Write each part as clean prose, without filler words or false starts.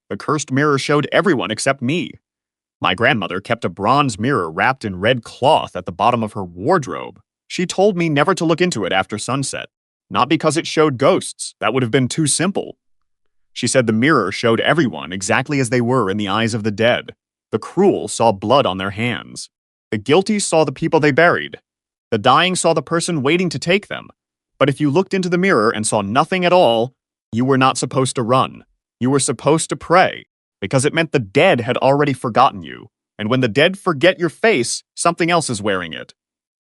The cursed mirror showed everyone except me. My grandmother kept a bronze mirror wrapped in red cloth at the bottom of her wardrobe. She told me never to look into it after sunset. Not because it showed ghosts, that would have been too simple. She said the mirror showed everyone exactly as they were in the eyes of the dead. The cruel saw blood on their hands. The guilty saw the people they buried. The dying saw the person waiting to take them. But if you looked into the mirror and saw nothing at all, you were not supposed to run. You were supposed to pray, because it meant the dead had already forgotten you. And when the dead forget your face, something else is wearing it.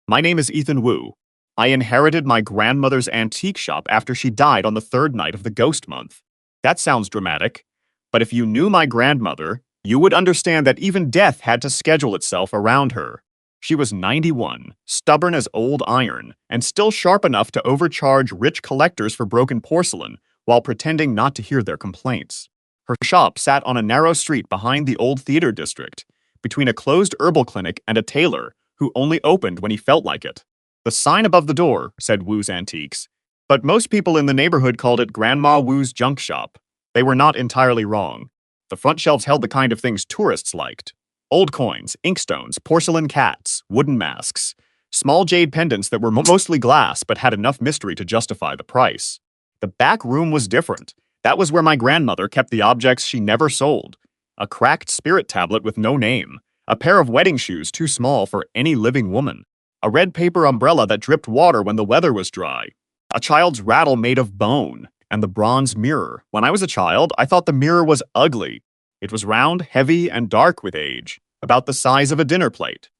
My name is Ethan Wu. I inherited my grandmother's antique shop after she died on the third night of the ghost month. That sounds dramatic, but if you knew my grandmother, you would understand that even death had to schedule itself around her. She was 91, stubborn as old iron, and still sharp enough to overcharge rich collectors for broken porcelain while pretending not to hear their complaints. Her shop sat on a narrow street behind the old theater district, between a closed herbal clinic and a tailor who only opened when he felt like it. The sign above the door said Wu's Antiques, but most people in the neighborhood called it Grandma Wu's Junk Shop. They were not entirely wrong. The front shelves held the kind of things tourists liked. Old coins, inkstones, porcelain cats, wooden masks, small jade pendants that were mostly glass but had enough mystery to justify the price. The back room was different. That was where my grandmother kept the objects she never sold. A cracked spirit tablet with no name, a pair of wedding shoes too small for any living woman, a red paper umbrella that dripped water when the weather was dry, a child's rattle made of bone, and the bronze mirror. When I was a child, I thought the mirror was ugly. It was round, heavy, and dark with age, about the size of a dinner plate.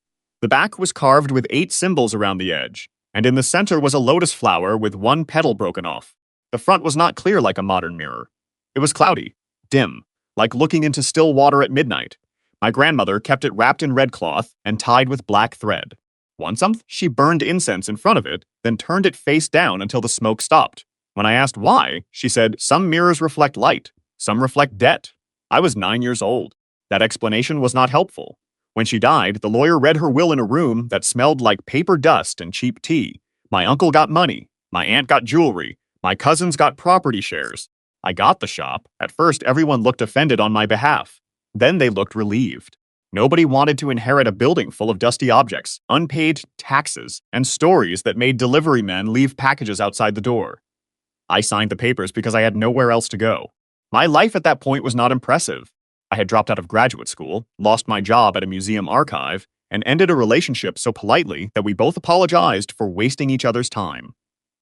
The back was carved with 8 symbols around the edge, and in the center was a lotus flower with one petal broken off. The front was not clear like a modern mirror. It was cloudy, dim, like looking into still water at midnight. My grandmother kept it wrapped in red cloth and tied with black thread. Once she burned incense in front of it, then turned it face down until the smoke stopped. When I asked why, she said, "Some mirrors reflect light, some reflect debt." I was 9 years old. That explanation was not helpful. When she died, the lawyer read her will in a room that smelled like paper dust and cheap tea. My uncle got money. My aunt got jewelry. My cousins got property shares. I got the shop. At first, everyone looked offended on my behalf. Then they looked relieved. Nobody wanted to inherit a building full of dusty objects, unpaid taxes, and stories that made delivery men leave packages outside the door. I signed the papers because I had nowhere else to go. My life at that point was not impressive. I had dropped out of graduate school, lost my job at a museum archive, and ended a relationship so politely that we both apologized for wasting each other's time.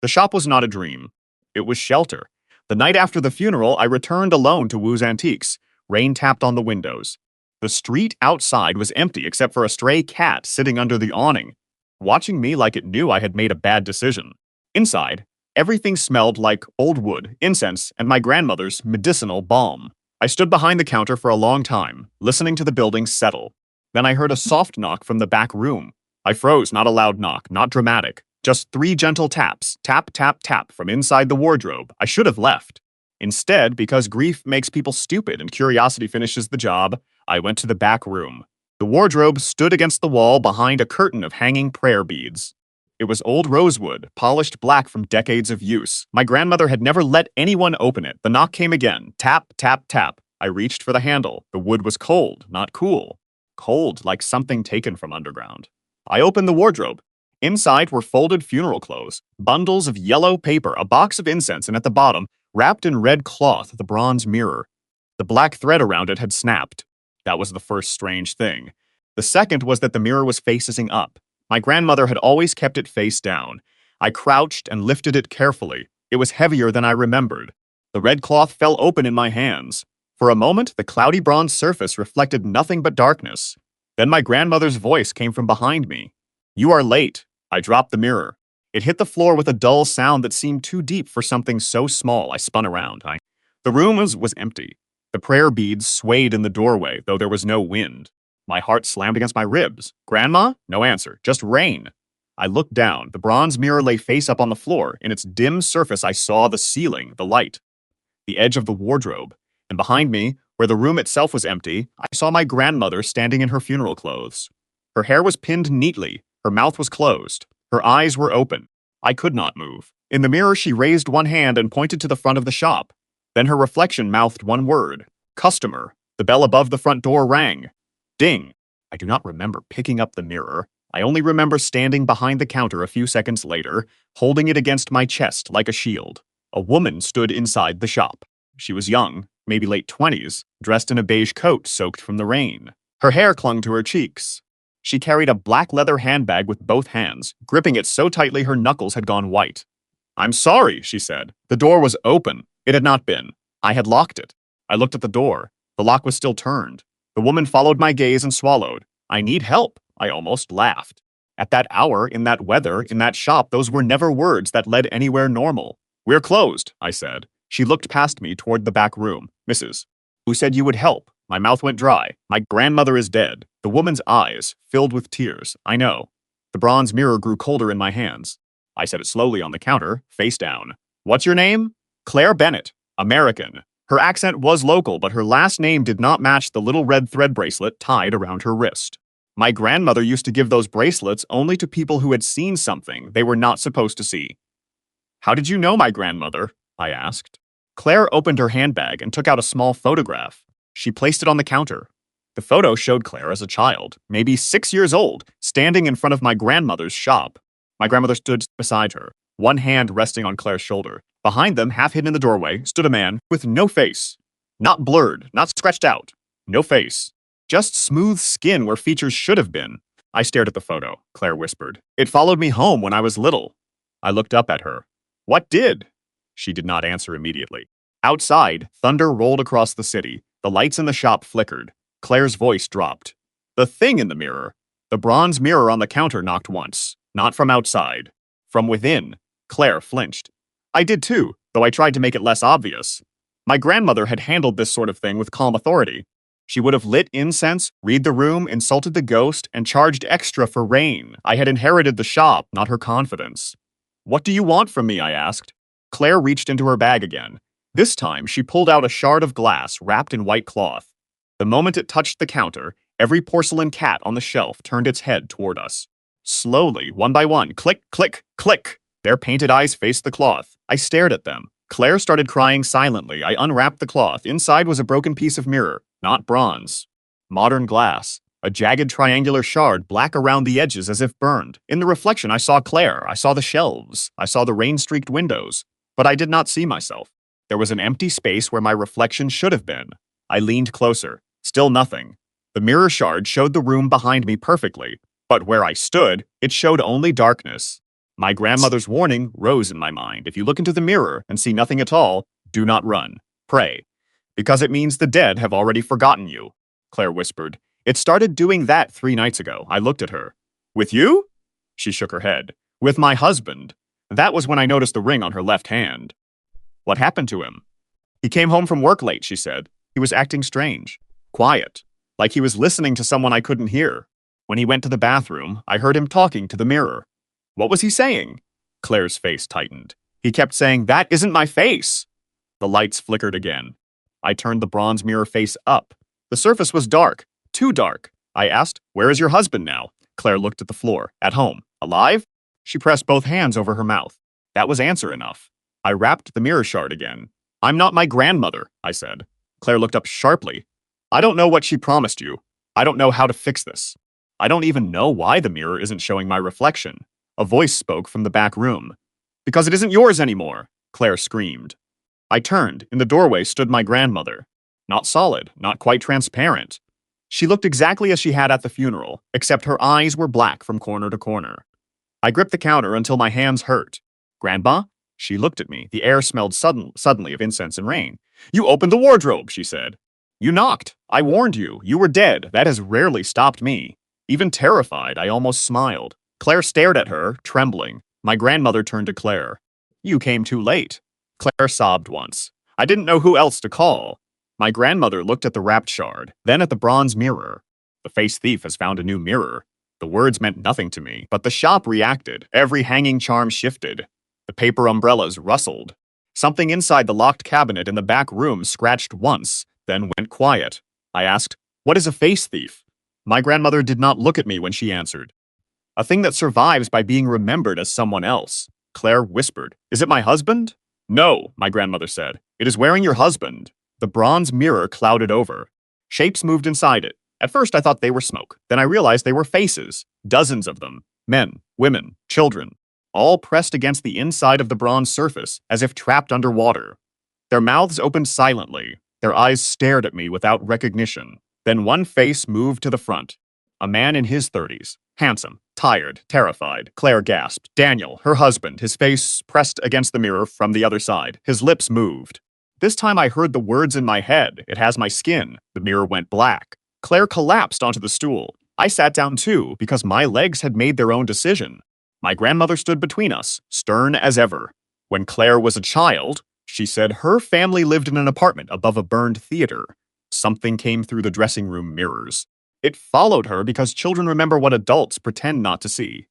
The shop was not a dream. It was shelter. The night after the funeral, I returned alone to Wu's Antiques. Rain tapped on the windows. The street outside was empty except for a stray cat sitting under the awning, watching me like it knew I had made a bad decision. Inside, everything smelled like old wood, incense, and my grandmother's medicinal balm. I stood behind the counter for a long time, listening to the building settle. Then I heard a soft knock from the back room. I froze, not a loud knock, not dramatic. Just 3 gentle taps, tap, tap, tap, from inside the wardrobe. I should have left. Instead, because grief makes people stupid and curiosity finishes the job, I went to the back room. The wardrobe stood against the wall behind a curtain of hanging prayer beads. It was old rosewood, polished black from decades of use. My grandmother had never let anyone open it. The knock came again. Tap, tap, tap. I reached for the handle. The wood was cold, not cool. Cold, like something taken from underground. I opened the wardrobe. Inside were folded funeral clothes, bundles of yellow paper, a box of incense, and at the bottom, wrapped in red cloth, the bronze mirror. The black thread around it had snapped. That was the first strange thing. The second was that the mirror was facing up. My grandmother had always kept it face down. I crouched and lifted it carefully. It was heavier than I remembered. The red cloth fell open in my hands. For a moment, the cloudy bronze surface reflected nothing but darkness. Then my grandmother's voice came from behind me. "You are late." I dropped the mirror. It hit the floor with a dull sound that seemed too deep for something so small. I spun around. The room was empty. The prayer beads swayed in the doorway, though there was no wind. My heart slammed against my ribs. "Grandma?" No answer. Just rain. I looked down. The bronze mirror lay face up on the floor. In its dim surface, I saw the ceiling, the light, the edge of the wardrobe. And behind me, where the room itself was empty, I saw my grandmother standing in her funeral clothes. Her hair was pinned neatly. Her mouth was closed. Her eyes were open. I could not move. In the mirror, she raised one hand and pointed to the front of the shop. Then her reflection mouthed one word. Customer. The bell above the front door rang. Ding. I do not remember picking up the mirror. I only remember standing behind the counter a few seconds later, holding it against my chest like a shield. A woman stood inside the shop. She was young, maybe late 20s, dressed in a beige coat soaked from the rain. Her hair clung to her cheeks. She carried a black leather handbag with both hands, gripping it so tightly her knuckles had gone white. "I'm sorry," she said. "The door was open." It had not been. I had locked it. I looked at the door. The lock was still turned. The woman followed my gaze and swallowed. "I need help." I almost laughed. At that hour, in that weather, in that shop, those were never words that led anywhere normal. "We're closed," I said. She looked past me toward the back room. "Mrs. Who said you would help?" My mouth went dry. "My grandmother is dead." The woman's eyes filled with tears. "I know." The bronze mirror grew colder in my hands. I set it slowly on the counter, face down. "What's your name?" "Claire Bennett. American." Her accent was local, but her last name did not match the little red thread bracelet tied around her wrist. My grandmother used to give those bracelets only to people who had seen something they were not supposed to see. "How did you know my grandmother?" I asked. Claire opened her handbag and took out a small photograph. She placed it on the counter. The photo showed Claire as a child, maybe 6 years old, standing in front of my grandmother's shop. My grandmother stood beside her, one hand resting on Claire's shoulder. Behind them, half hidden in the doorway, stood a man with no face. Not blurred, not scratched out. No face. Just smooth skin where features should have been. I stared at the photo, Claire whispered. "It followed me home when I was little." I looked up at her. "What did?" She did not answer immediately. Outside, thunder rolled across the city. The lights in the shop flickered. Claire's voice dropped. "The thing in the mirror." The bronze mirror on the counter knocked once. Not from outside. From within. Claire flinched. I did too, though I tried to make it less obvious. My grandmother had handled this sort of thing with calm authority. She would have lit incense, read the room, insulted the ghost, and charged extra for rain. I had inherited the shop, not her confidence. "What do you want from me?" I asked. Claire reached into her bag again. This time, she pulled out a shard of glass wrapped in white cloth. The moment it touched the counter, every porcelain cat on the shelf turned its head toward us. Slowly, one by one, click, click, click. Their painted eyes faced the cloth. I stared at them. Claire started crying silently. I unwrapped the cloth. Inside was a broken piece of mirror, not bronze. Modern glass. A jagged triangular shard, black around the edges as if burned. In the reflection, I saw Claire. I saw the shelves. I saw the rain-streaked windows. But I did not see myself. There was an empty space where my reflection should have been. I leaned closer. Still nothing. The mirror shard showed the room behind me perfectly. But where I stood, it showed only darkness. My grandmother's warning rose in my mind. If you look into the mirror and see nothing at all, do not run. Pray. Because it means the dead have already forgotten you, Claire whispered. It started doing that 3 nights ago. I looked at her. "With you?" She shook her head. "With my husband." That was when I noticed the ring on her left hand. "What happened to him?" "He came home from work late," she said. "He was acting strange. Quiet. Like he was listening to someone I couldn't hear. When he went to the bathroom, I heard him talking to the mirror." "What was he saying?" Claire's face tightened. "He kept saying, 'That isn't my face.'" The lights flickered again. I turned the bronze mirror face up. The surface was dark. Too dark. I asked, "Where is your husband now?" Claire looked at the floor. "At home. Alive?" She pressed both hands over her mouth. That was answer enough. I wrapped the mirror shard again. "I'm not my grandmother," I said. Claire looked up sharply. "I don't know what she promised you. I don't know how to fix this. I don't even know why the mirror isn't showing my reflection." A voice spoke from the back room. "Because it isn't yours anymore," Claire screamed. I turned. In the doorway stood my grandmother. Not solid, not quite transparent. She looked exactly as she had at the funeral, except her eyes were black from corner to corner. I gripped the counter until my hands hurt. "Grandma?" She looked at me. The air smelled suddenly of incense and rain. "You opened the wardrobe," she said. "You knocked. I warned you. You were dead. That has rarely stopped me." Even terrified, I almost smiled. Claire stared at her, trembling. My grandmother turned to Claire. "You came too late." Claire sobbed once. I didn't know who else to call. My grandmother looked at the wrapped shard, then at the bronze mirror. "The face thief has found a new mirror." The words meant nothing to me, but the shop reacted. Every hanging charm shifted. The paper umbrellas rustled. Something inside the locked cabinet in the back room scratched once, then went quiet. I asked, "What is a face thief?" My grandmother did not look at me when she answered. "A thing that survives by being remembered as someone else." Claire whispered, "Is it my husband?" "No," my grandmother said. "It is wearing your husband." The bronze mirror clouded over. Shapes moved inside it. At first I thought they were smoke. Then I realized they were faces. Dozens of them. Men, women, children. All pressed against the inside of the bronze surface, as if trapped underwater. Their mouths opened silently. Their eyes stared at me without recognition. Then one face moved to the front. A man in his 30s. Handsome, tired, terrified. Claire gasped. Daniel, her husband, his face pressed against the mirror from the other side. His lips moved. This time I heard the words in my head. It has my skin. The mirror went black. Claire collapsed onto the stool. I sat down too, because my legs had made their own decision. My grandmother stood between us, stern as ever. When Claire was a child, she said her family lived in an apartment above a burned theater. Something came through the dressing room mirrors. It followed her because children remember what adults pretend not to see.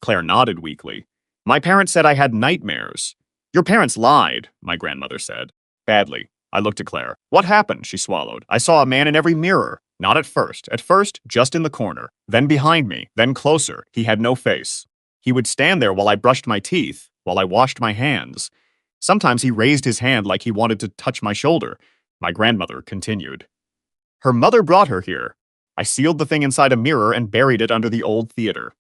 Claire nodded weakly. My parents said I had nightmares. Your parents lied, my grandmother said. Badly. I looked at Claire. What happened? She swallowed. I saw a man in every mirror. Not at first. At first, just in the corner. Then behind me. Then closer. He had no face. He would stand there while I brushed my teeth, while I washed my hands. Sometimes he raised his hand like he wanted to touch my shoulder. My grandmother continued. Her mother brought her here. I sealed the thing inside a mirror and buried it under the old theater.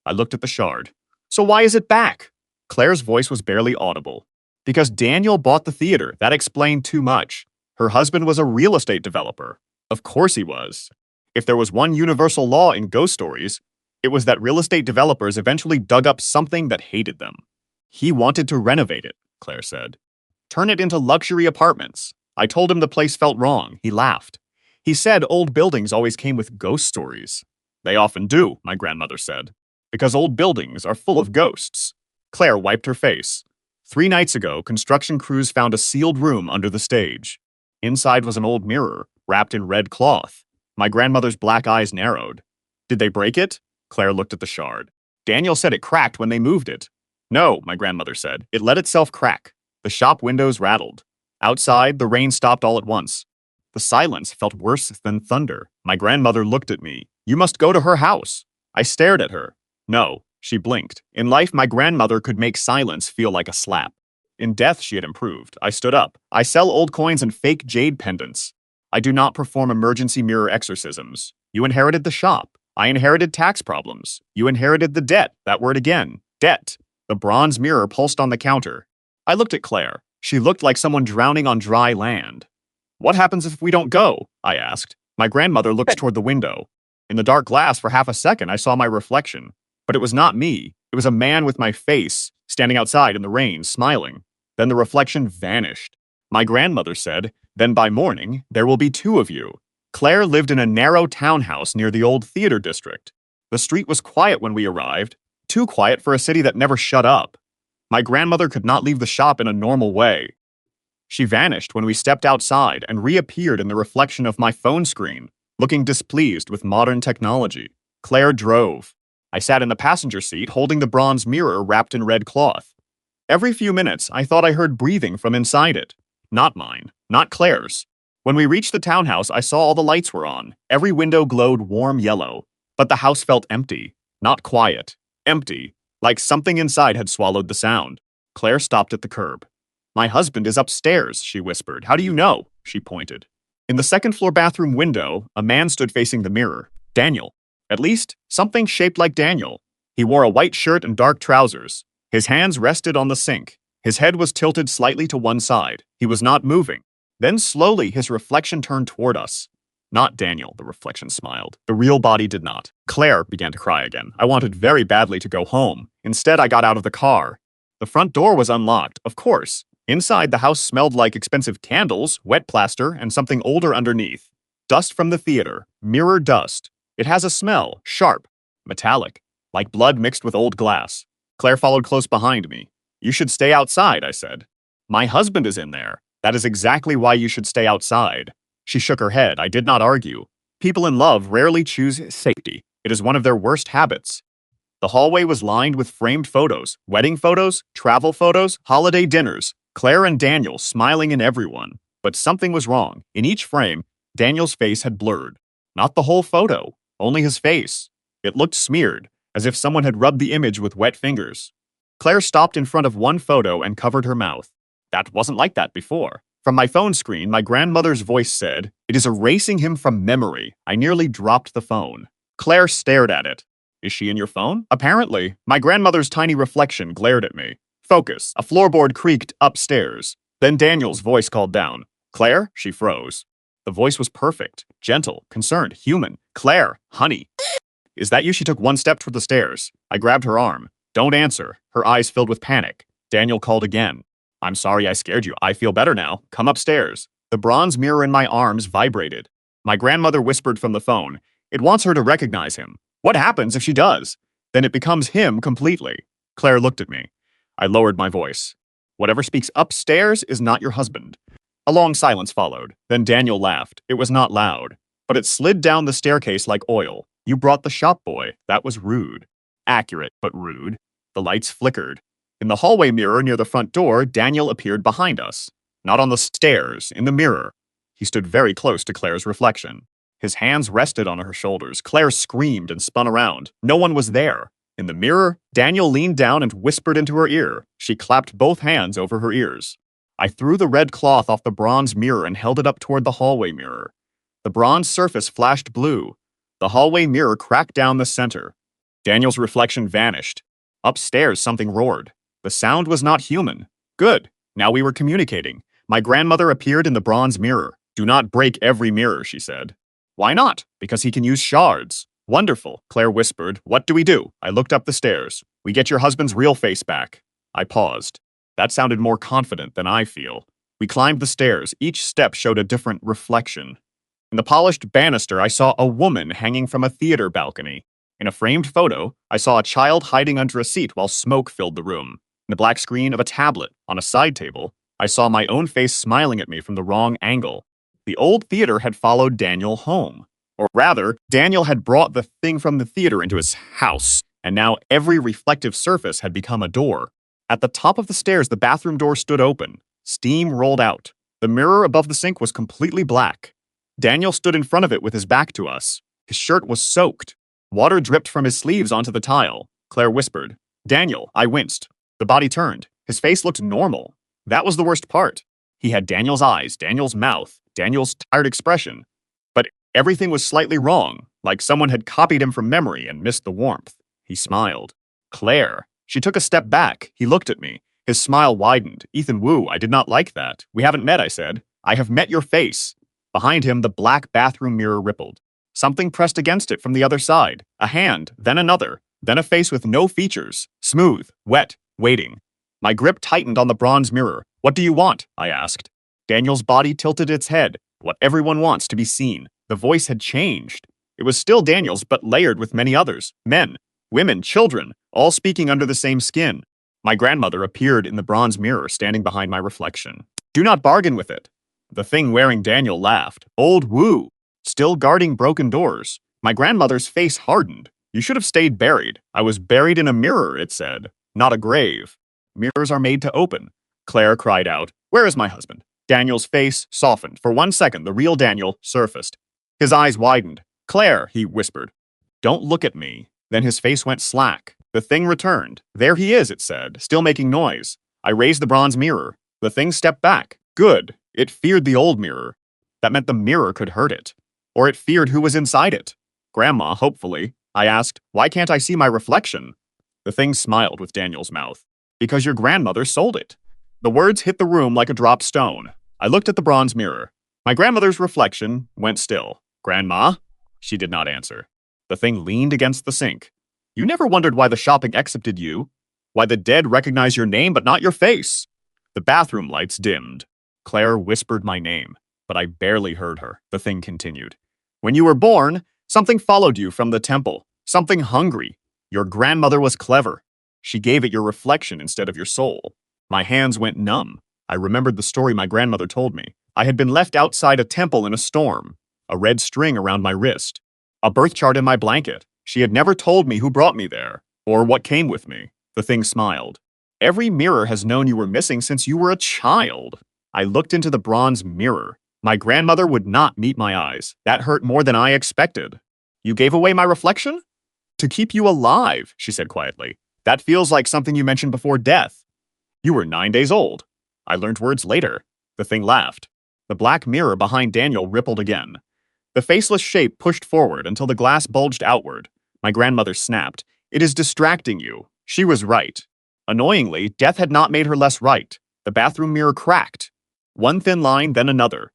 I looked at the shard. So why is it back? Claire's voice was barely audible. Because Daniel bought the theater. That explained too much. Her husband was a real estate developer. Of course he was. If there was one universal law in ghost stories, it was that real estate developers eventually dug up something that hated them. He wanted to renovate it, Claire said. Turn it into luxury apartments. I told him the place felt wrong. He laughed. He said old buildings always came with ghost stories. They often do, my grandmother said, because old buildings are full of ghosts. Claire wiped her face. 3 nights ago, construction crews found a sealed room under the stage. Inside was an old mirror, wrapped in red cloth. My grandmother's black eyes narrowed. Did they break it? Claire looked at the shard. Daniel said it cracked when they moved it. No, my grandmother said. It let itself crack. The shop windows rattled. Outside, the rain stopped all at once. The silence felt worse than thunder. My grandmother looked at me. You must go to her house. I stared at her. No, she blinked. In life, my grandmother could make silence feel like a slap. In death, she had improved. I stood up. I sell old coins and fake jade pendants. I do not perform emergency mirror exorcisms. You inherited the shop. I inherited tax problems. You inherited the debt. That word again. Debt. The bronze mirror pulsed on the counter. I looked at Claire. She looked like someone drowning on dry land. What happens if we don't go? I asked. My grandmother looked toward the window. In the dark glass, for half a second, I saw my reflection. But it was not me. It was a man with my face, standing outside in the rain, smiling. Then the reflection vanished. My grandmother said, then by morning, there will be 2 of you. Claire lived in a narrow townhouse near the old theater district. The street was quiet when we arrived, too quiet for a city that never shut up. My grandmother could not leave the shop in a normal way. She vanished when we stepped outside and reappeared in the reflection of my phone screen, looking displeased with modern technology. Claire drove. I sat in the passenger seat holding the bronze mirror wrapped in red cloth. Every few minutes, I thought I heard breathing from inside it. Not mine, not Claire's. When we reached the townhouse, I saw all the lights were on. Every window glowed warm yellow. But the house felt empty, not quiet. Empty, like something inside had swallowed the sound. Claire stopped at the curb. My husband is upstairs, she whispered. How do you know? She pointed. In the second-floor bathroom window, a man stood facing the mirror. Daniel. At least, something shaped like Daniel. He wore a white shirt and dark trousers. His hands rested on the sink. His head was tilted slightly to one side. He was not moving. Then slowly, his reflection turned toward us. Not Daniel, the reflection smiled. The real body did not. Claire began to cry again. I wanted very badly to go home. Instead, I got out of the car. The front door was unlocked, of course. Inside, the house smelled like expensive candles, wet plaster, and something older underneath. Dust from the theater. Mirror dust. It has a smell, sharp, metallic, like blood mixed with old glass. Claire followed close behind me. You should stay outside, I said. My husband is in there. That is exactly why you should stay outside. She shook her head. I did not argue. People in love rarely choose safety. It is one of their worst habits. The hallway was lined with framed photos, wedding photos, travel photos, holiday dinners, Claire and Daniel smiling in everyone. But something was wrong. In each frame, Daniel's face had blurred. Not the whole photo, only his face. It looked smeared, as if someone had rubbed the image with wet fingers. Claire stopped in front of one photo and covered her mouth. That wasn't like that before. From my phone screen, my grandmother's voice said, "It is erasing him from memory." I nearly dropped the phone. Claire stared at it. "Is she in your phone?" Apparently, my grandmother's tiny reflection glared at me. "Focus." A floorboard creaked upstairs. Then Daniel's voice called down. "Claire?" She froze. The voice was perfect, gentle, concerned, human. "Claire, honey. Is that you?" She took one step toward the stairs. I grabbed her arm. "Don't answer." Her eyes filled with panic. Daniel called again. "I'm sorry I scared you. I feel better now. Come upstairs." The bronze mirror in my arms vibrated. My grandmother whispered from the phone, "It wants her to recognize him. What happens if she does? Then it becomes him completely." Claire looked at me. I lowered my voice. "Whatever speaks upstairs is not your husband." A long silence followed. Then Daniel laughed. It was not loud, but it slid down the staircase like oil. "You brought the shop boy. That was rude." Accurate, but rude. The lights flickered. In the hallway mirror near the front door, Daniel appeared behind us. Not on the stairs, in the mirror. He stood very close to Claire's reflection. His hands rested on her shoulders. Claire screamed and spun around. No one was there. In the mirror, Daniel leaned down and whispered into her ear. She clapped both hands over her ears. I threw the red cloth off the bronze mirror and held it up toward the hallway mirror. The bronze surface flashed blue. The hallway mirror cracked down the center. Daniel's reflection vanished. Upstairs, something roared. The sound was not human. Good. Now we were communicating. My grandmother appeared in the bronze mirror. "Do not break every mirror," she said. "Why not?" "Because he can use shards." "Wonderful," Claire whispered. "What do we do?" I looked up the stairs. "We get your husband's real face back." I paused. That sounded more confident than I feel. We climbed the stairs. Each step showed a different reflection. In the polished banister, I saw a woman hanging from a theater balcony. In a framed photo, I saw a child hiding under a seat while smoke filled the room. In the black screen of a tablet, on a side table, I saw my own face smiling at me from the wrong angle. The old theater had followed Daniel home. Or rather, Daniel had brought the thing from the theater into his house, and now every reflective surface had become a door. At the top of the stairs, the bathroom door stood open. Steam rolled out. The mirror above the sink was completely black. Daniel stood in front of it with his back to us. His shirt was soaked. Water dripped from his sleeves onto the tile. Claire whispered, "Daniel." I winced. The body turned. His face looked normal. That was the worst part. He had Daniel's eyes, Daniel's mouth, Daniel's tired expression. But everything was slightly wrong, like someone had copied him from memory and missed the warmth. He smiled. "Claire." She took a step back. He looked at me. His smile widened. "Ethan Wu, I did not like that." "We haven't met," I said. "I have met your face." Behind him, the black bathroom mirror rippled. Something pressed against it from the other side. A hand, then another, then a face with no features. Smooth, wet, waiting. My grip tightened on the bronze mirror. "What do you want?" I asked. Daniel's body tilted its head. What everyone wants to be seen. The voice had changed. It was still Daniel's, but layered with many others. Men, women, children, all speaking under the same skin. My grandmother appeared in the bronze mirror, standing behind my reflection. "Do not bargain with it." The thing wearing Daniel laughed. "Old Wu, still guarding broken doors." My grandmother's face hardened. "You should have stayed buried." "I was buried in a mirror," it said, "not a grave." "Mirrors are made to open." Claire cried out, "Where is my husband?" Daniel's face softened. For 1 second, the real Daniel surfaced. His eyes widened. "Claire," he whispered. "Don't look at me." Then his face went slack. The thing returned. "There he is," it said, still making noise. I raised the bronze mirror. The thing stepped back. Good. It feared the old mirror. That meant the mirror could hurt it. Or it feared who was inside it. "Grandma, hopefully." I asked, "Why can't I see my reflection?" The thing smiled with Daniel's mouth. "Because your grandmother sold it." The words hit the room like a dropped stone. I looked at the bronze mirror. My grandmother's reflection went still. "Grandma?" She did not answer. The thing leaned against the sink. "You never wondered why the shopping accepted you? Why the dead recognize your name but not your face?" The bathroom lights dimmed. Claire whispered my name, but I barely heard her. The thing continued. "When you were born, something followed you from the temple. Something hungry. Your grandmother was clever. She gave it your reflection instead of your soul." My hands went numb. I remembered the story my grandmother told me. I had been left outside a temple in a storm. A red string around my wrist. A birth chart in my blanket. She had never told me who brought me there, or what came with me. The thing smiled. "Every mirror has known you were missing since you were a child." I looked into the bronze mirror. My grandmother would not meet my eyes. That hurt more than I expected. "You gave away my reflection?" "To keep you alive," she said quietly. "That feels like something you mentioned before death." "You were 9 days old." I learned words later. The thing laughed. The black mirror behind Daniel rippled again. The faceless shape pushed forward until the glass bulged outward. My grandmother snapped. It is distracting you. She was right. Annoyingly, death had not made her less right. The bathroom mirror cracked. One thin line, then another.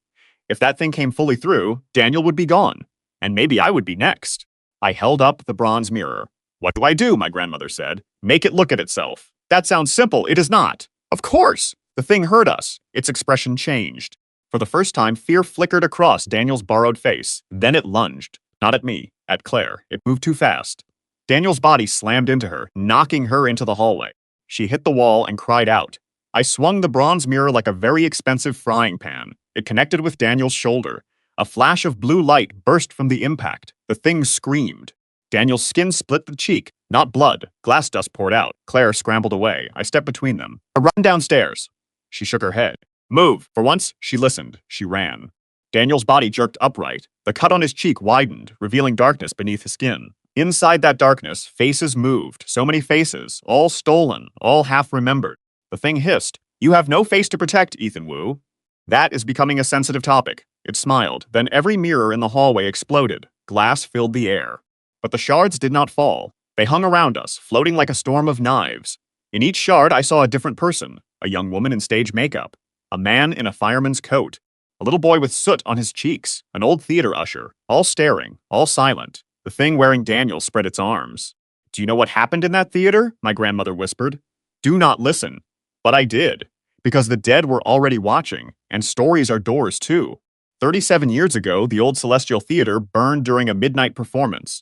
If that thing came fully through, Daniel would be gone. And maybe I would be next. I held up the bronze mirror. What do I do? My grandmother said. Make it look at itself. That sounds simple. It is not. Of course. The thing heard us. Its expression changed. For the first time, fear flickered across Daniel's borrowed face. Then it lunged. Not at me, at Claire. It moved too fast. Daniel's body slammed into her, knocking her into the hallway. She hit the wall and cried out. I swung the bronze mirror like a very expensive frying pan. It connected with Daniel's shoulder. A flash of blue light burst from the impact. The thing screamed. Daniel's skin split the cheek. Not blood. Glass dust poured out. Claire scrambled away. I stepped between them. I run downstairs. She shook her head. Move. For once, she listened. She ran. Daniel's body jerked upright. The cut on his cheek widened, revealing darkness beneath his skin. Inside that darkness, faces moved. So many faces. All stolen. All half-remembered. The thing hissed. You have no face to protect, Ethan Wu. That is becoming a sensitive topic. It smiled. Then every mirror in the hallway exploded. Glass filled the air. But the shards did not fall. They hung around us, floating like a storm of knives. In each shard, I saw a different person. A young woman in stage makeup. A man in a fireman's coat. A little boy with soot on his cheeks. An old theater usher. All staring. All silent. The thing wearing Daniel spread its arms. Do you know what happened in that theater? My grandmother whispered. Do not listen. But I did. Because the dead were already watching. And stories are doors, too. 37 years ago, the old Celestial Theater burned during a midnight performance.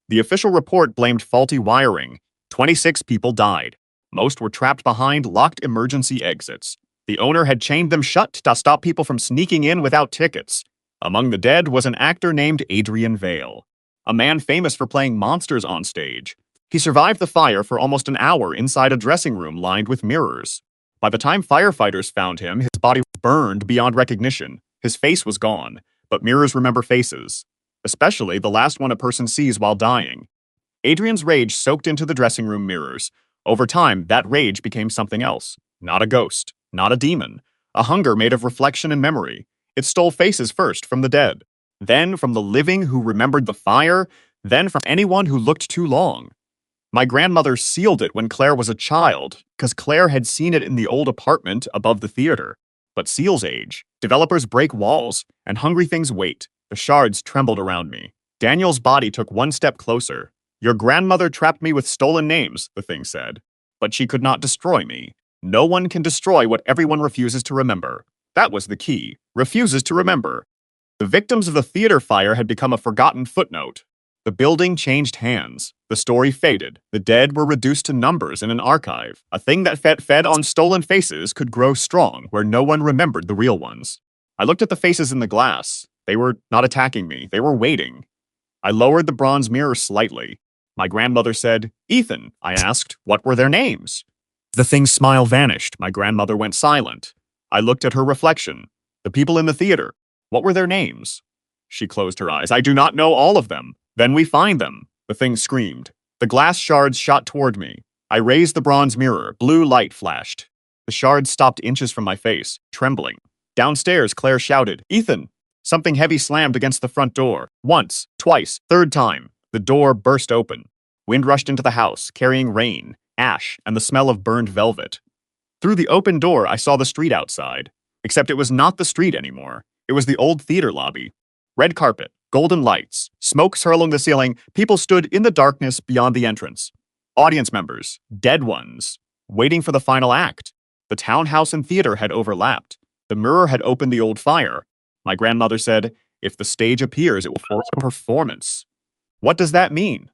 The official report blamed faulty wiring. 26 people died. Most were trapped behind locked emergency exits. The owner had chained them shut to stop people from sneaking in without tickets. Among the dead was an actor named Adrian Vale, a man famous for playing monsters on stage. He survived the fire for almost an hour inside a dressing room lined with mirrors. By the time firefighters found him, his body was burned beyond recognition. His face was gone, but mirrors remember faces. Especially the last one a person sees while dying. Adrian's rage soaked into the dressing room mirrors. Over time, that rage became something else. Not a ghost, not a demon. A hunger made of reflection and memory. It stole faces first from the dead, then from the living who remembered the fire, then from anyone who looked too long. My grandmother sealed it when Claire was a child, because Claire had seen it in the old apartment above the theater. But seals age, developers break walls, and hungry things wait. The shards trembled around me. Daniel's body took one step closer. Your grandmother trapped me with stolen names, the thing said. But she could not destroy me. No one can destroy what everyone refuses to remember. That was the key. Refuses to remember. The victims of the theater fire had become a forgotten footnote. The building changed hands. The story faded. The dead were reduced to numbers in an archive. A thing that fed on stolen faces could grow strong where no one remembered the real ones. I looked at the faces in the glass. They were not attacking me. They were waiting. I lowered the bronze mirror slightly. My grandmother said, Ethan. I asked, what were their names? The thing's smile vanished. My grandmother went silent. I looked at her reflection. The people in the theater. What were their names? She closed her eyes. I do not know all of them. Then we find them. The thing screamed. The glass shards shot toward me. I raised the bronze mirror. Blue light flashed. The shards stopped inches from my face, trembling. Downstairs, Claire shouted, Ethan! Something heavy slammed against the front door. Once, twice, third time. The door burst open. Wind rushed into the house, carrying rain, ash, and the smell of burned velvet. Through the open door, I saw the street outside. Except it was not the street anymore. It was the old theater lobby. Red carpet, golden lights, smoke swirling the ceiling. People stood in the darkness beyond the entrance. Audience members, dead ones, waiting for the final act. The townhouse and theater had overlapped. The mirror had opened the old fire. My grandmother said, if the stage appears, it will force a performance. What does that mean?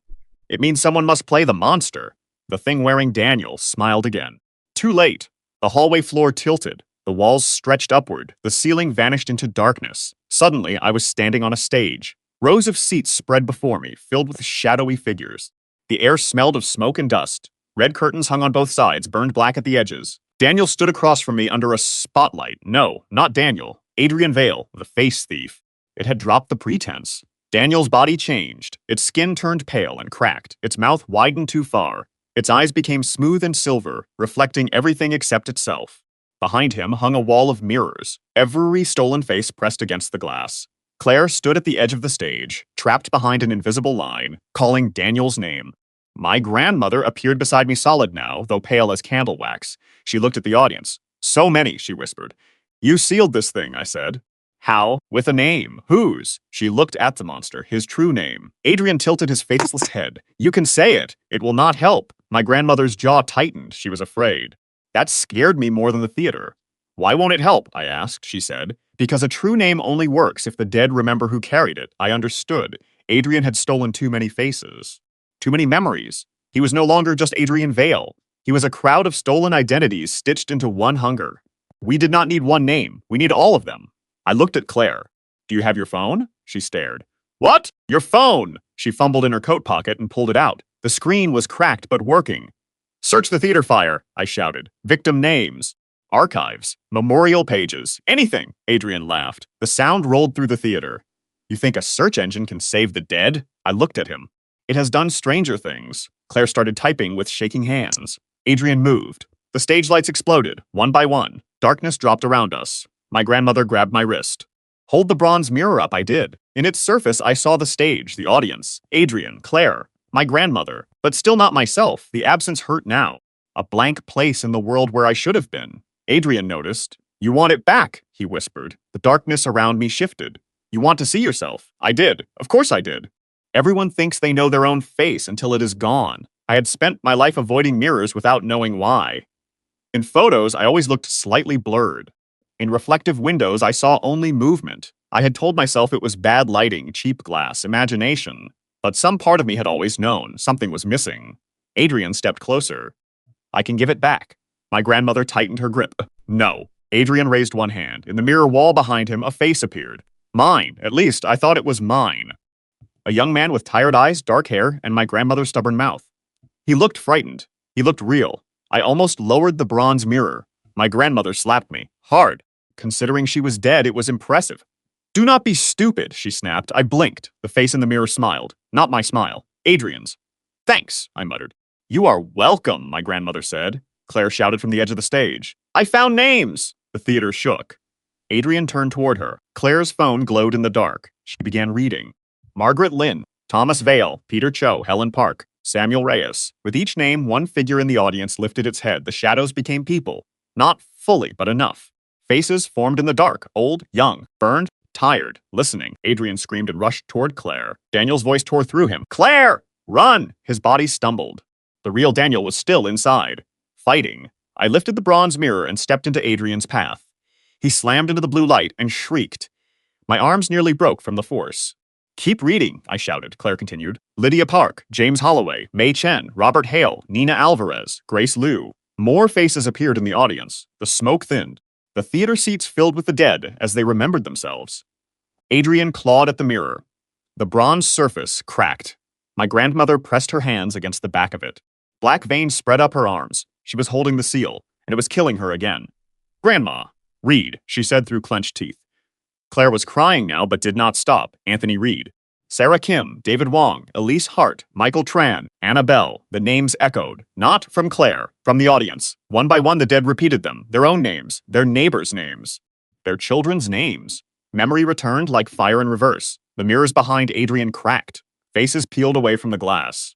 It means someone must play the monster. The thing wearing Daniel smiled again. Too late. The hallway floor tilted. The walls stretched upward. The ceiling vanished into darkness. Suddenly, I was standing on a stage. Rows of seats spread before me, filled with shadowy figures. The air smelled of smoke and dust. Red curtains hung on both sides, burned black at the edges. Daniel stood across from me under a spotlight. No, not Daniel. Adrian Vale, the face thief. It had dropped the pretense. Daniel's body changed. Its skin turned pale and cracked. Its mouth widened too far. Its eyes became smooth and silver, reflecting everything except itself. Behind him hung a wall of mirrors, every stolen face pressed against the glass. Claire stood at the edge of the stage, trapped behind an invisible line, calling Daniel's name. My grandmother appeared beside me solid now, though pale as candle wax. She looked at the audience. So many, she whispered. You sealed this thing, I said. How? With a name. Whose? She looked at the monster, his true name. Adrian tilted his faceless head. You can say it. It will not help. My grandmother's jaw tightened. She was afraid. That scared me more than the theater. Why won't it help? I asked, she said. Because a true name only works if the dead remember who carried it. I understood. Adrian had stolen too many faces. Too many memories. He was no longer just Adrian Vale. He was a crowd of stolen identities stitched into one hunger. We did not need one name. We need all of them. I looked at Claire. Do you have your phone? She stared. What? Your phone! She fumbled in her coat pocket and pulled it out. The screen was cracked but working. Search the theater fire, I shouted. Victim names. Archives. Memorial pages. Anything, Adrian laughed. The sound rolled through the theater. You think a search engine can save the dead? I looked at him. It has done stranger things. Claire started typing with shaking hands. Adrian moved. The stage lights exploded, one by one. Darkness dropped around us. My grandmother grabbed my wrist. Hold the bronze mirror up, I did. In its surface, I saw the stage, the audience, Adrian, Claire, my grandmother, but still not myself. The absence hurt now. A blank place in the world where I should have been. Adrian noticed. You want it back, he whispered. The darkness around me shifted. You want to see yourself? I did. Of course I did. Everyone thinks they know their own face until it is gone. I had spent my life avoiding mirrors without knowing why. In photos, I always looked slightly blurred. In reflective windows, I saw only movement. I had told myself it was bad lighting, cheap glass, imagination. But some part of me had always known something was missing. Adrian stepped closer. I can give it back. My grandmother tightened her grip. No. Adrian raised one hand. In the mirror wall behind him, a face appeared. Mine. At least, I thought it was mine. A young man with tired eyes, dark hair, and my grandmother's stubborn mouth. He looked frightened. He looked real. I almost lowered the bronze mirror. My grandmother slapped me. Hard. Considering she was dead, it was impressive. Do not be stupid, she snapped. I blinked. The face in the mirror smiled. Not my smile. Adrian's. Thanks, I muttered. You are welcome, my grandmother said. Claire shouted from the edge of the stage. I found names! The theater shook. Adrian turned toward her. Claire's phone glowed in the dark. She began reading. Margaret Lynn, Thomas Vale, Peter Cho, Helen Park, Samuel Reyes. With each name, one figure in the audience lifted its head. The shadows became people. Not fully, but enough. Faces formed in the dark, old, young, burned, tired, listening. Adrian screamed and rushed toward Claire. Daniel's voice tore through him. Claire! Run! His body stumbled. The real Daniel was still inside, fighting. I lifted the bronze mirror and stepped into Adrian's path. He slammed into the blue light and shrieked. My arms nearly broke from the force. Keep reading, I shouted. Claire continued. Lydia Park, James Holloway, May Chen, Robert Hale, Nina Alvarez, Grace Liu. More faces appeared in the audience. The smoke thinned. The theater seats filled with the dead as they remembered themselves. Adrian clawed at the mirror. The bronze surface cracked. My grandmother pressed her hands against the back of it. Black veins spread up her arms. She was holding the seal, and it was killing her again. Grandma, read, she said through clenched teeth. Claire was crying now, but did not stop. Anthony Reed. Sarah Kim, David Wong, Elise Hart, Michael Tran, Annabelle. The names echoed. Not from Claire, from the audience. One by one, the dead repeated them. Their own names. Their neighbors' names. Their children's names. Memory returned like fire in reverse. The mirrors behind Adrian cracked. Faces peeled away from the glass.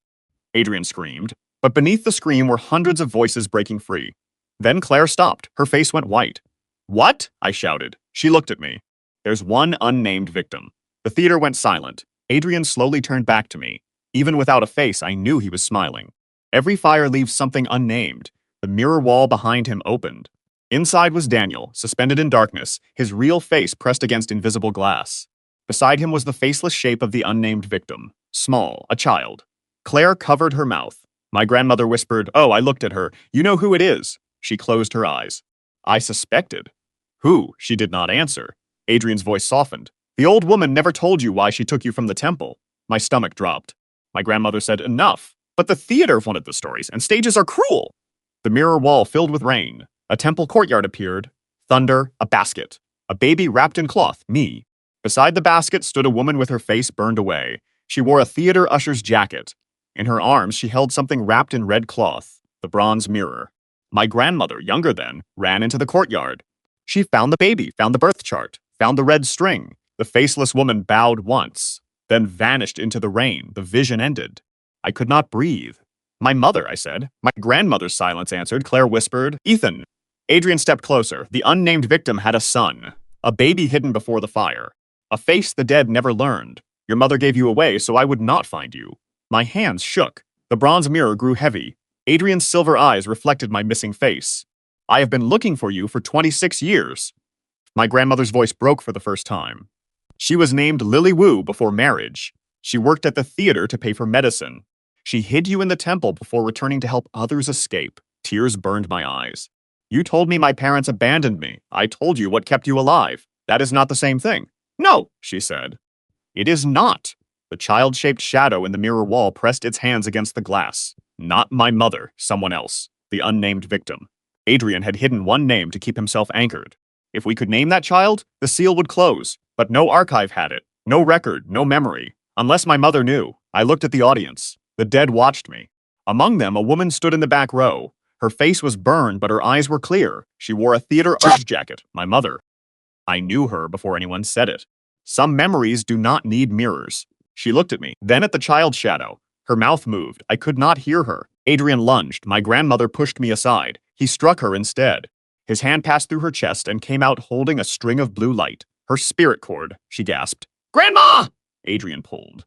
Adrian screamed. But beneath the scream were hundreds of voices breaking free. Then Claire stopped. Her face went white. What? I shouted. She looked at me. There's one unnamed victim. The theater went silent. Adrian slowly turned back to me. Even without a face, I knew he was smiling. Every fire leaves something unnamed. The mirror wall behind him opened. Inside was Daniel, suspended in darkness, his real face pressed against invisible glass. Beside him was the faceless shape of the unnamed victim. Small, a child. Claire covered her mouth. My grandmother whispered, "Oh, I looked at her. You know who it is." She closed her eyes. I suspected. Who? She did not answer. Adrian's voice softened. The old woman never told you why she took you from the temple. My stomach dropped. My grandmother said, enough. But the theater wanted the stories, and stages are cruel. The mirror wall filled with rain. A temple courtyard appeared. Thunder, a basket. A baby wrapped in cloth, me. Beside the basket stood a woman with her face burned away. She wore a theater usher's jacket. In her arms, she held something wrapped in red cloth, the bronze mirror. My grandmother, younger then, ran into the courtyard. She found the baby, found the birth chart, found the red string. The faceless woman bowed once, then vanished into the rain. The vision ended. I could not breathe. My mother, I said. My grandmother's silence answered. Claire whispered, Ethan. Adrian stepped closer. The unnamed victim had a son, a baby hidden before the fire, a face the dead never learned. Your mother gave you away, so I would not find you. My hands shook. The bronze mirror grew heavy. Adrian's silver eyes reflected my missing face. I have been looking for you for 26 years. My grandmother's voice broke for the first time. She was named Lily Wu before marriage. She worked at the theater to pay for medicine. She hid you in the temple before returning to help others escape. Tears burned my eyes. You told me my parents abandoned me. I told you what kept you alive. That is not the same thing. No, she said. It is not. The child-shaped shadow in the mirror wall pressed its hands against the glass. Not my mother, someone else. The unnamed victim. Adrian had hidden one name to keep himself anchored. If we could name that child, the seal would close. But no archive had it. No record, no memory. Unless my mother knew. I looked at the audience. The dead watched me. Among them, a woman stood in the back row. Her face was burned, but her eyes were clear. She wore a theater art jacket. My mother. I knew her before anyone said it. Some memories do not need mirrors. She looked at me, then at the child's shadow. Her mouth moved. I could not hear her. Adrian lunged. My grandmother pushed me aside. He struck her instead. His hand passed through her chest and came out holding a string of blue light. Her spirit cord, she gasped. Grandma! Adrian pulled.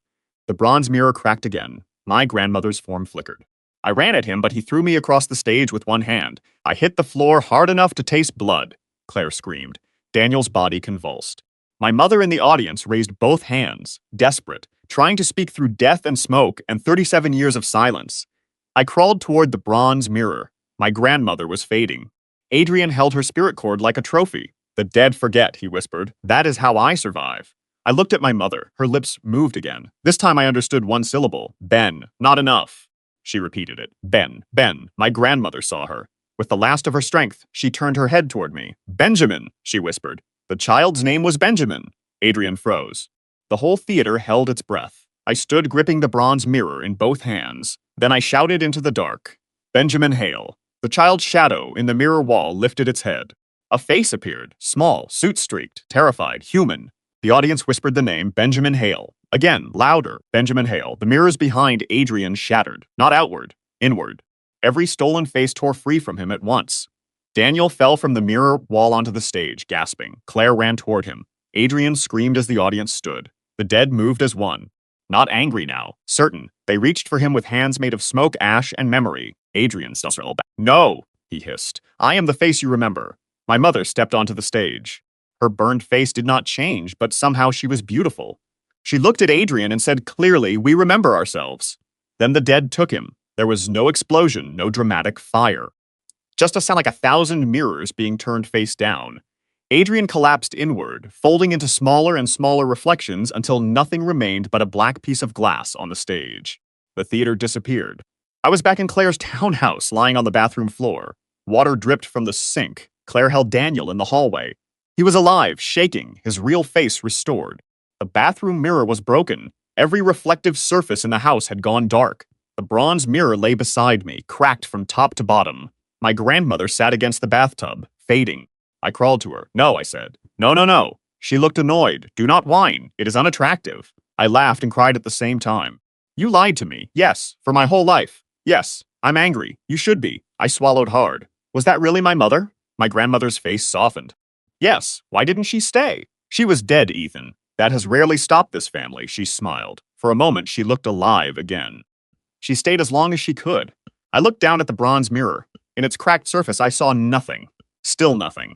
The bronze mirror cracked again. My grandmother's form flickered. I ran at him, but he threw me across the stage with one hand. I hit the floor hard enough to taste blood, Claire screamed. Daniel's body convulsed. My mother in the audience raised both hands, desperate, trying to speak through death and smoke and 37 years of silence. I crawled toward the bronze mirror. My grandmother was fading. Adrian held her spirit cord like a trophy. The dead forget, he whispered. That is how I survive. I looked at my mother. Her lips moved again. This time I understood one syllable. Ben. Not enough. She repeated it. Ben. Ben. My grandmother saw her. With the last of her strength, she turned her head toward me. Benjamin, she whispered. The child's name was Benjamin. Adrian froze. The whole theater held its breath. I stood gripping the bronze mirror in both hands. Then I shouted into the dark. Benjamin Hale. The child's shadow in the mirror wall lifted its head. A face appeared, small, soot-streaked, terrified, human. The audience whispered the name Benjamin Hale. Again, louder, Benjamin Hale. The mirrors behind Adrian shattered, not outward, inward. Every stolen face tore free from him at once. Daniel fell from the mirror wall onto the stage, gasping. Claire ran toward him. Adrian screamed as the audience stood. The dead moved as one. Not angry now, certain. They reached for him with hands made of smoke, ash, and memory. Adrian fell back. No, he hissed. I am the face you remember. My mother stepped onto the stage. Her burned face did not change, but somehow she was beautiful. She looked at Adrian and said clearly, we remember ourselves. Then the dead took him. There was no explosion, no dramatic fire. Just a sound like 1,000 mirrors being turned face down. Adrian collapsed inward, folding into smaller and smaller reflections until nothing remained but a black piece of glass on the stage. The theater disappeared. I was back in Claire's townhouse, lying on the bathroom floor. Water dripped from the sink. Claire held Daniel in the hallway. He was alive, shaking, his real face restored. The bathroom mirror was broken. Every reflective surface in the house had gone dark. The bronze mirror lay beside me, cracked from top to bottom. My grandmother sat against the bathtub, fading. I crawled to her. No, I said. No, no, no. She looked annoyed. Do not whine. It is unattractive. I laughed and cried at the same time. You lied to me. Yes, for my whole life. Yes, I'm angry. You should be. I swallowed hard. Was that really my mother? My grandmother's face softened. Yes, why didn't she stay? She was dead, Ethan. That has rarely stopped this family, she smiled. For a moment, she looked alive again. She stayed as long as she could. I looked down at the bronze mirror. In its cracked surface, I saw nothing. Still nothing.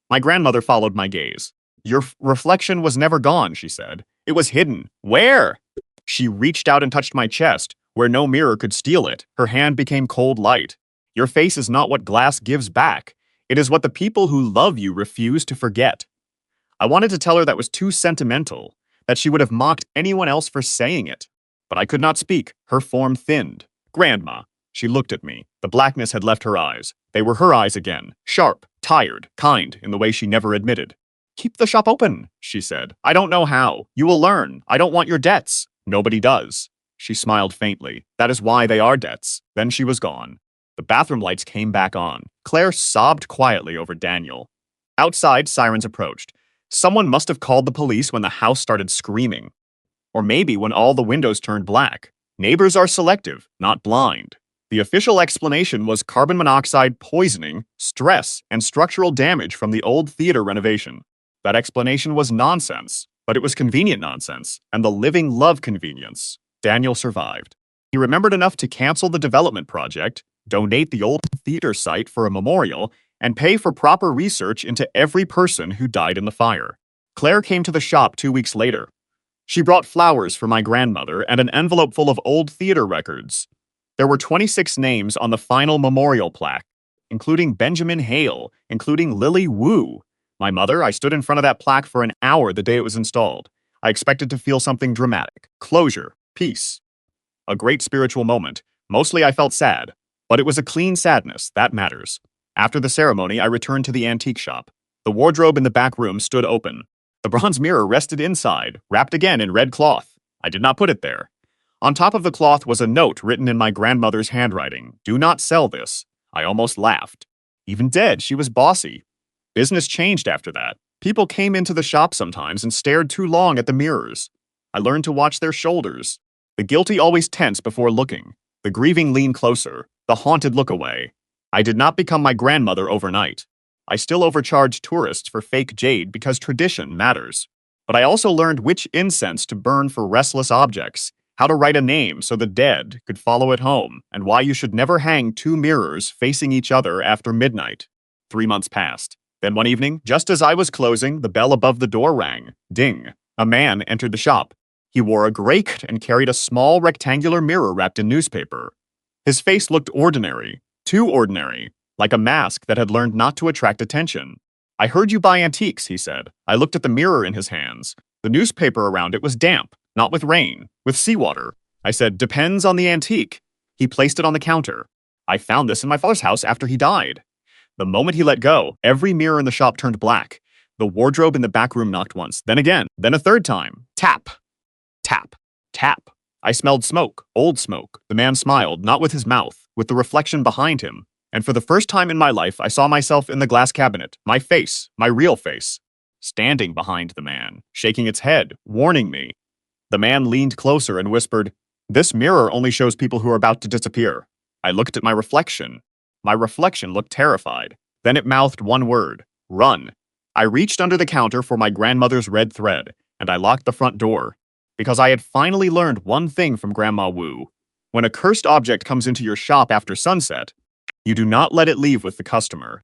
My grandmother followed my gaze. Your reflection was never gone, she said. It was hidden. Where? She reached out and touched my chest, where no mirror could steal it. Her hand became cold light. Your face is not what glass gives back. It is what the people who love you refuse to forget. I wanted to tell her that was too sentimental, that she would have mocked anyone else for saying it. But I could not speak. Her form thinned. Grandma. She looked at me. The blackness had left her eyes. They were her eyes again, sharp, tired, kind in the way she never admitted. Keep the shop open, she said. I don't know how. You will learn. I don't want your debts. Nobody does. She smiled faintly. That is why they are debts. Then she was gone. The bathroom lights came back on. Claire sobbed quietly over Daniel. Outside, sirens approached. Someone must have called the police when the house started screaming. Or maybe when all the windows turned black. Neighbors are selective, not blind. The official explanation was carbon monoxide poisoning, stress, and structural damage from the old theater renovation. That explanation was nonsense, but it was convenient nonsense, and the living love convenience. Daniel survived. He remembered enough to cancel the development project, donate the old theater site for a memorial, and pay for proper research into every person who died in the fire. Claire came to the shop 2 weeks later. She brought flowers for my grandmother and an envelope full of old theater records. There were 26 names on the final memorial plaque, including Benjamin Hale, including Lily Wu. My mother, I stood in front of that plaque for an hour the day it was installed. I expected to feel something dramatic, closure, peace. A great spiritual moment. Mostly I felt sad, but it was a clean sadness, that matters. After the ceremony, I returned to the antique shop. The wardrobe in the back room stood open. The bronze mirror rested inside, wrapped again in red cloth. I did not put it there. On top of the cloth was a note written in my grandmother's handwriting. Do not sell this. I almost laughed. Even dead, she was bossy. Business changed after that. People came into the shop sometimes and stared too long at the mirrors. I learned to watch their shoulders. The guilty always tense before looking. The grieving lean closer. The haunted look away. I did not become my grandmother overnight. I still overcharge tourists for fake jade because tradition matters. But I also learned which incense to burn for restless objects, how to write a name so the dead could follow it home, and why you should never hang two mirrors facing each other after midnight. 3 months passed. Then one evening, just as I was closing, the bell above the door rang. Ding. A man entered the shop. He wore a gray coat and carried a small rectangular mirror wrapped in newspaper. His face looked ordinary, too ordinary, like a mask that had learned not to attract attention. I heard you buy antiques, he said. I looked at the mirror in his hands. The newspaper around it was damp, not with rain, with seawater. I said, depends on the antique. He placed it on the counter. I found this in my father's house after he died. The moment he let go, every mirror in the shop turned black. The wardrobe in the back room knocked once, then again, then a third time. Tap. Tap. Tap. I smelled smoke, old smoke. The man smiled, not with his mouth, with the reflection behind him. And for the first time in my life, I saw myself in the glass cabinet, my face, my real face, standing behind the man, shaking its head, warning me. The man leaned closer and whispered, "This mirror only shows people who are about to disappear." I looked at my reflection. My reflection looked terrified. Then it mouthed one word, "Run." I reached under the counter for my grandmother's red thread, and I locked the front door. Because I had finally learned one thing from Grandma Wu. When a cursed object comes into your shop after sunset, you do not let it leave with the customer.